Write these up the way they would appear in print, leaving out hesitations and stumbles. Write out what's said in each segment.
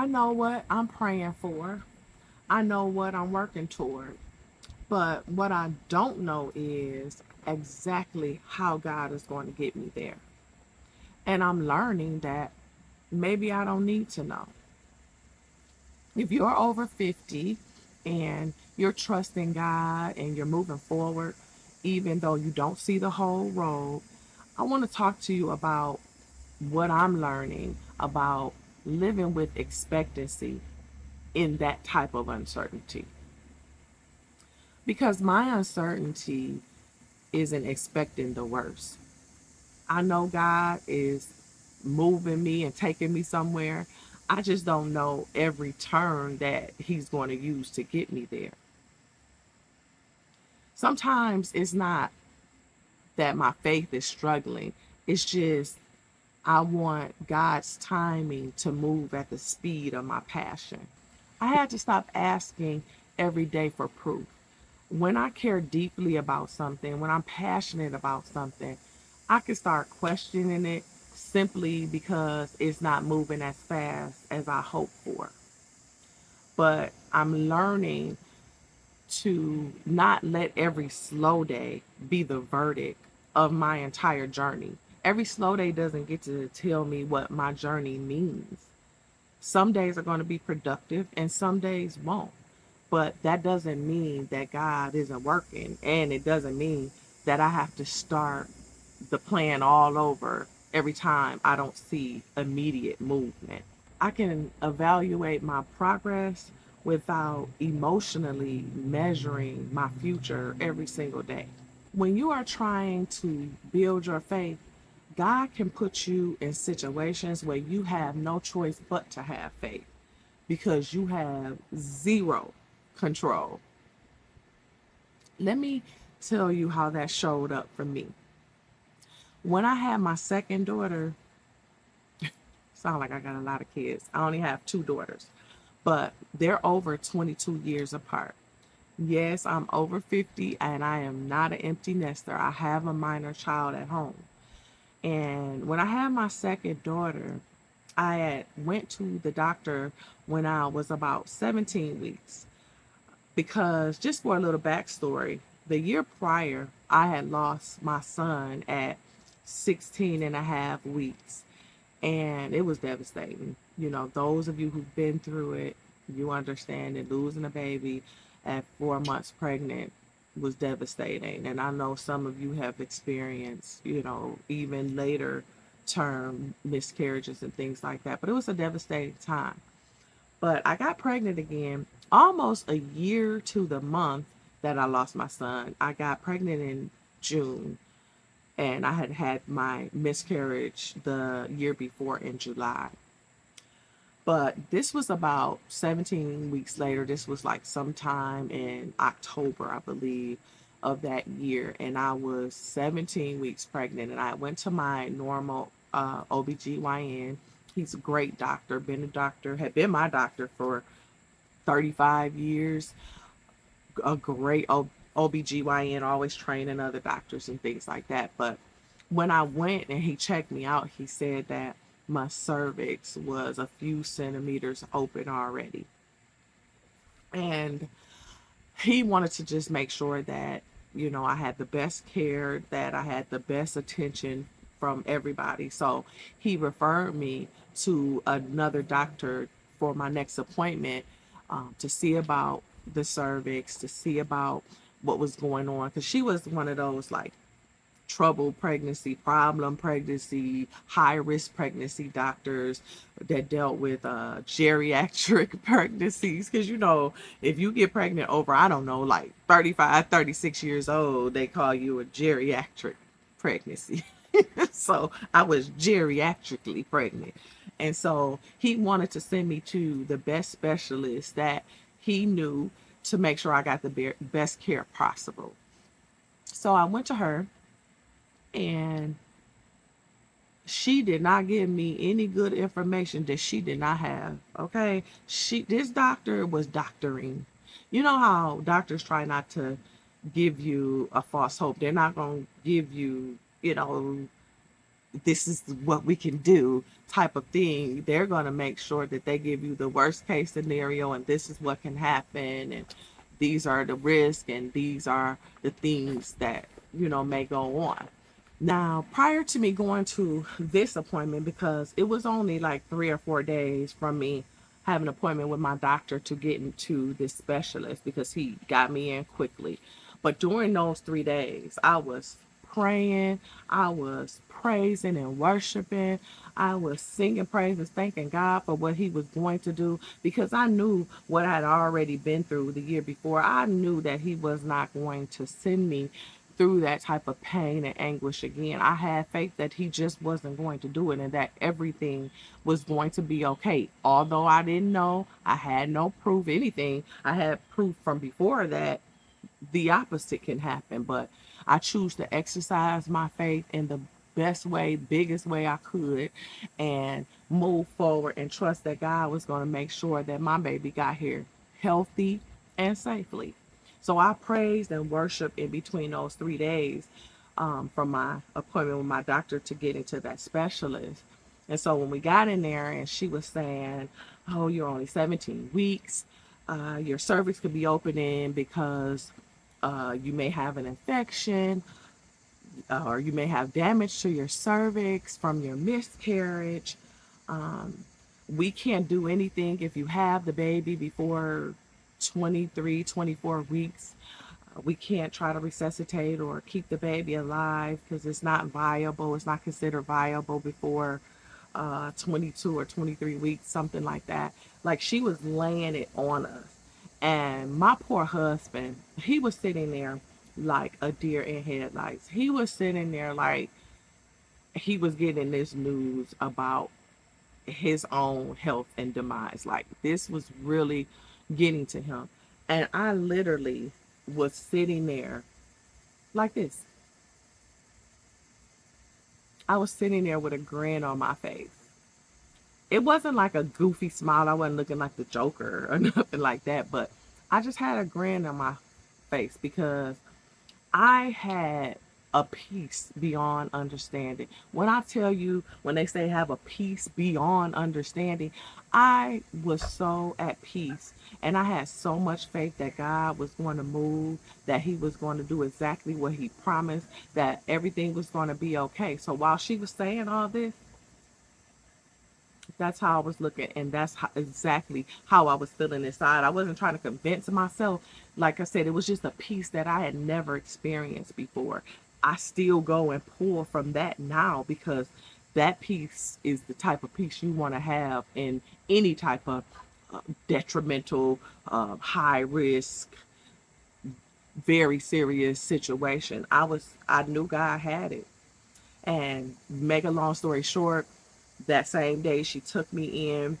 know what I'm praying for. I know what I'm working toward. But what I don't know is exactly how God is going to get me there. And I'm learning that maybe I don't need to know. If you're over 50 and you're trusting God and you're moving forward, even though you don't see the whole road, I want to talk to you about what I'm learning about living with expectancy in that type of uncertainty. Because my uncertainty isn't expecting the worst. I know God is moving me and taking me somewhere. I just don't know every turn that He's going to use to get me there. Sometimes it's not that my faith is struggling, it's just I want God's timing to move at the speed of my passion. I had to stop asking every day for proof. When I care deeply about something, when I'm passionate about something, I can start questioning it simply because it's not moving as fast as I hope for. But I'm learning to not let every slow day be the verdict of my entire journey. Every slow day doesn't get to tell me what my journey means. Some days are going to be productive and some days won't. But that doesn't mean that God isn't working. And it doesn't mean that I have to start the plan all over every time I don't see immediate movement. I can evaluate my progress without emotionally measuring my future every single day. When you are trying to build your faith, God can put you in situations where you have no choice but to have faith because you have zero control. Let me tell you how that showed up for me. When I had my second daughter, sound like I got a lot of kids. I only have two daughters, but they're over 22 years apart. Yes, I'm over 50 and I am not an empty nester. I have a minor child at home. And when I had my second daughter, I had went to the doctor when I was about 17 weeks because just for a little backstory, the year prior, I had lost my son at 16 and a half weeks, and it was devastating. You know, those of you who've been through it, you understand that losing a baby at 4 months pregnant was devastating. And I know some of you have experienced, even later term miscarriages and things like that. But it was a devastating time. But I got pregnant again almost a year to the month that I lost my son. I got pregnant in June and I had had my miscarriage the year before in July. But this was about 17 weeks later. This was like sometime in October, I believe, of that year. And I was 17 weeks pregnant. And I went to my normal OBGYN. He's a great doctor, been a doctor, had been my doctor for 35 years. A great OBGYN, always training other doctors and things like that. But when I went and he checked me out, he said that my cervix was a few centimeters open already. And he wanted to just make sure that, I had the best care, that I had the best attention from everybody. So he referred me to another doctor for my next appointment to see about the cervix, to see about what was going on. Because she was one of those like trouble pregnancy, problem pregnancy, high risk pregnancy doctors that dealt with geriatric pregnancies. Because, if you get pregnant over, I don't know, like 35, 36 years old, they call you a geriatric pregnancy. So I was geriatrically pregnant. And so he wanted to send me to the best specialist that he knew to make sure I got the best care possible. So I went to her and she did not give me any good information that she did not have. Okay. This doctor was doctoring. You know how doctors try not to give you a false hope. They're not going to give you, this is what we can do type of thing. They're going to make sure that they give you the worst case scenario, and this is what can happen, and these are the risks, and these are the things that, may go on. Now, prior to me going to this appointment, because it was only like 3 or 4 days from me having an appointment with my doctor to get into this specialist, because he got me in quickly. But during those 3 days, I was praying, I was praising and worshiping, I was singing praises, thanking God for what he was going to do, because I knew what I had already been through the year before. I knew that he was not going to send me through that type of pain and anguish again. I had faith that he just wasn't going to do it, and that everything was going to be okay. Although I didn't know, I had no proof, anything. I had proof from before that the opposite can happen, but I choose to exercise my faith in the best way, biggest way I could, and move forward and trust that God was going to make sure that my baby got here healthy and safely. So I praised and worshiped in between those 3 days, from my appointment with my doctor to get into that specialist. And so when we got in there and she was saying, "Oh, you're only 17 weeks. Your cervix could be opening because you may have an infection, or you may have damage to your cervix from your miscarriage. Um, we can't do anything if you have the baby before 23, 24 weeks. We can't try to resuscitate or keep the baby alive because it's not viable. It's not considered viable before 22 or 23 weeks, something like that." Like, she was laying it on us. And my poor husband, he was sitting there like a deer in headlights. He was sitting there like he was getting this news about his own health and demise. Like, this was really getting to him. And I literally was sitting there like this. I was sitting there with a grin on my face. It wasn't like a goofy smile. I wasn't looking like the Joker or nothing like that, but I just had a grin on my face because I had a peace beyond understanding. When I tell you, when they say have a peace beyond understanding, I was so at peace, and I had so much faith that God was going to move, that he was going to do exactly what he promised, that everything was going to be okay. So while she was saying all this, that's how I was looking, and that's exactly how I was feeling inside. I wasn't trying to convince myself. Like I said, it was just a peace that I had never experienced before. I still go and pull from that now, because that peace is the type of peace you want to have in any type of detrimental, high risk, very serious situation. I knew God had it. And make a long story short, that same day she took me in.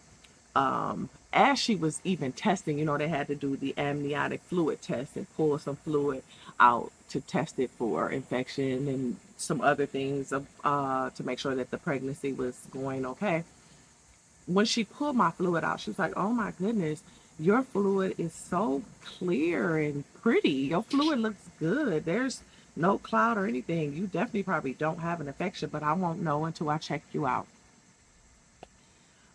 As she was even testing, they had to do the amniotic fluid test and pull some fluid out to test it for infection and some other things to make sure that the pregnancy was going okay. When she pulled my fluid out, she was like, "Oh my goodness, your fluid is so clear and pretty. Your fluid looks good. There's no cloud or anything. You definitely probably don't have an infection, but I won't know until I check you out."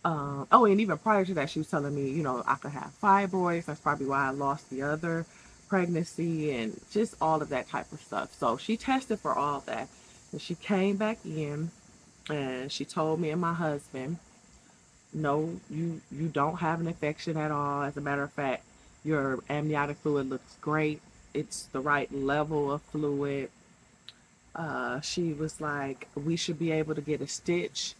Oh, and even prior to that, she was telling me, I could have fibroids. That's probably why I lost the other pregnancy, and just all of that type of stuff. So she tested for all that. And she came back in and she told me and my husband, "No, you don't have an infection at all. As a matter of fact, your amniotic fluid looks great. It's the right level of fluid." She was like, "We should be able to get a stitch,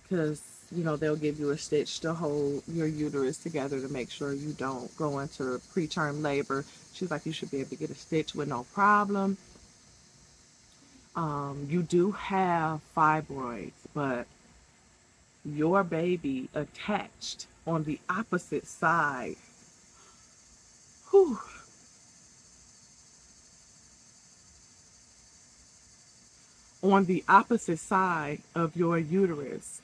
because they'll give you a stitch to hold your uterus together to make sure you don't go into preterm labor." She's like, "You should be able to get a stitch with no problem. You do have fibroids, but your baby attached on the opposite side, whew, on the opposite side of your uterus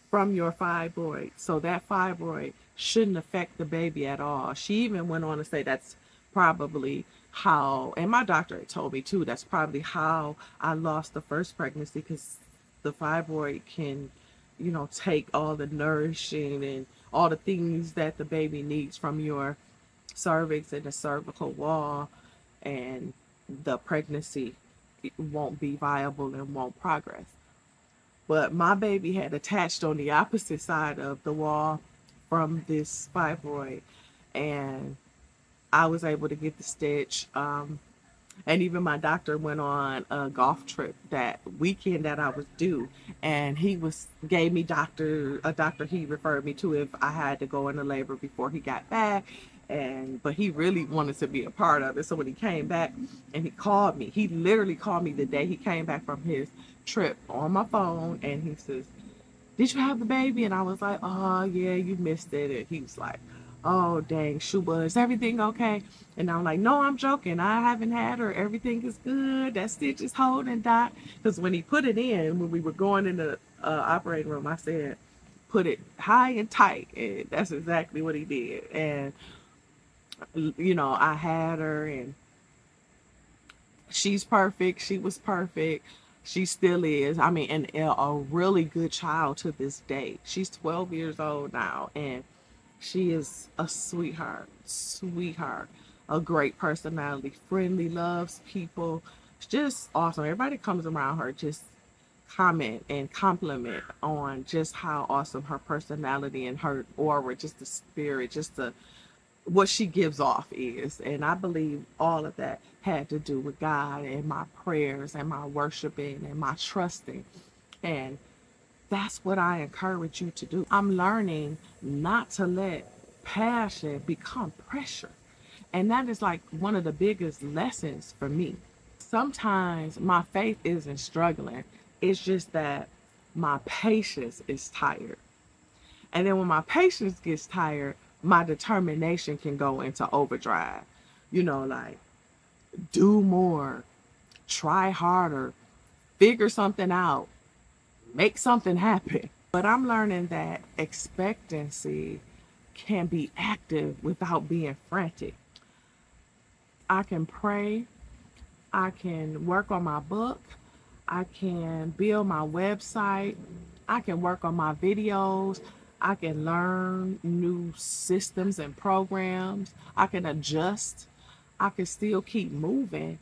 from your fibroid. So that fibroid shouldn't affect the baby at all." She even went on to say that's probably how, and my doctor had told me too, that's probably how I lost the first pregnancy, because the fibroid can, take all the nourishing and all the things that the baby needs from your cervix and the cervical wall, and the pregnancy won't be viable and won't progress. But my baby had attached on the opposite side of the wall from this fibroid, and I was able to get the stitch. And even my doctor went on a golf trip that weekend that I was due, and he gave me a doctor he referred me to if I had to go into labor before he got back. But he really wanted to be a part of it. So when he came back and he called me, he literally called me the day he came back from his trip on my phone, and he says, "Did you have the baby?" And I was like, "Oh yeah, you missed it." And he was like, "Oh dang, Shuba, is everything okay?" And I'm like, "No, I'm joking. I haven't had her. Everything is good. That stitch is holding, doc." Because when he put it in, when we were going in the operating room, I said, "Put it high and tight," and that's exactly what he did. And I had her, and she's perfect. She was perfect. She still is. I mean, and a really good child to this day. She's 12 years old now, and she is a sweetheart, a great personality, friendly, loves people. It's just awesome. Everybody comes around her, just comment and compliment on just how awesome her personality and her aura, just the spirit, just the what she gives off is. And I believe all of that had to do with God and my prayers and my worshiping and my trusting. And that's what I encourage you to do. I'm learning not to let passion become pressure. And that is like one of the biggest lessons for me. Sometimes my faith isn't struggling, it's just that my patience is tired. And then when my patience gets tired, my determination can go into overdrive. Like do more, try harder, figure something out, make something happen. But I'm learning that expectancy can be active without being frantic. I can pray, I can work on my book, I can build my website, I can work on my videos, I can learn new systems and programs, I can adjust, I can still keep moving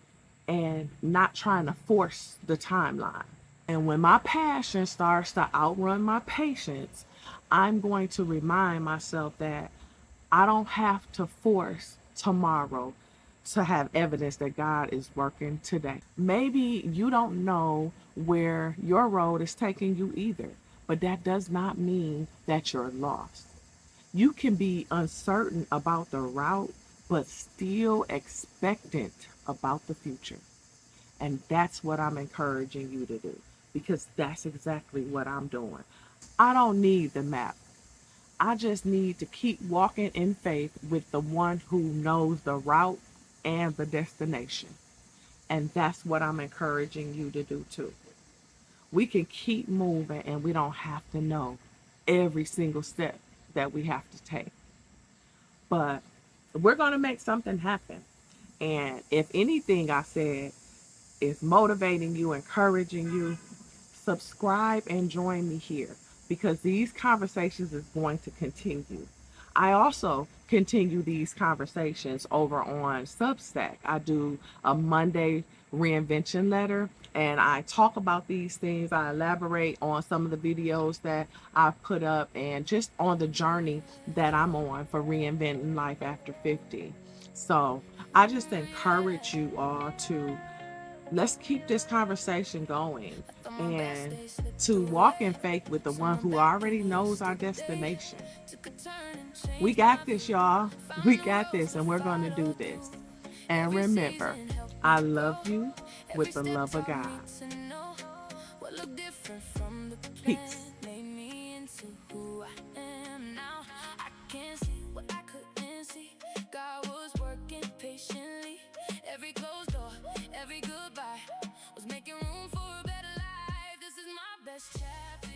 and not trying to force the timeline. And when my passion starts to outrun my patience, I'm going to remind myself that I don't have to force tomorrow to have evidence that God is working today. Maybe you don't know where your road is taking you either, but that does not mean that you're lost. You can be uncertain about the route, but still expectant about the future. And that's what I'm encouraging you to do, because that's exactly what I'm doing. I don't need the map. I just need to keep walking in faith with the one who knows the route and the destination. And that's what I'm encouraging you to do too. We can keep moving and we don't have to know every single step that we have to take. But we're going to make something happen. And if anything I said is motivating you, encouraging you, subscribe and join me here, because these conversations is going to continue. I also continue these conversations over on Substack. I do a Monday reinvention letter, and I talk about these things. I elaborate on some of the videos that I've put up and just on the journey that I'm on for reinventing life after 50. So I just encourage you all to let's keep this conversation going and to walk in faith with the one who already knows our destination. We got this, y'all. We got this, and we're going to do this. And remember, I love you with the love of God. Peace. God was working patiently. Every closed door, every goodbye was making room for a better life. This is my best chapter.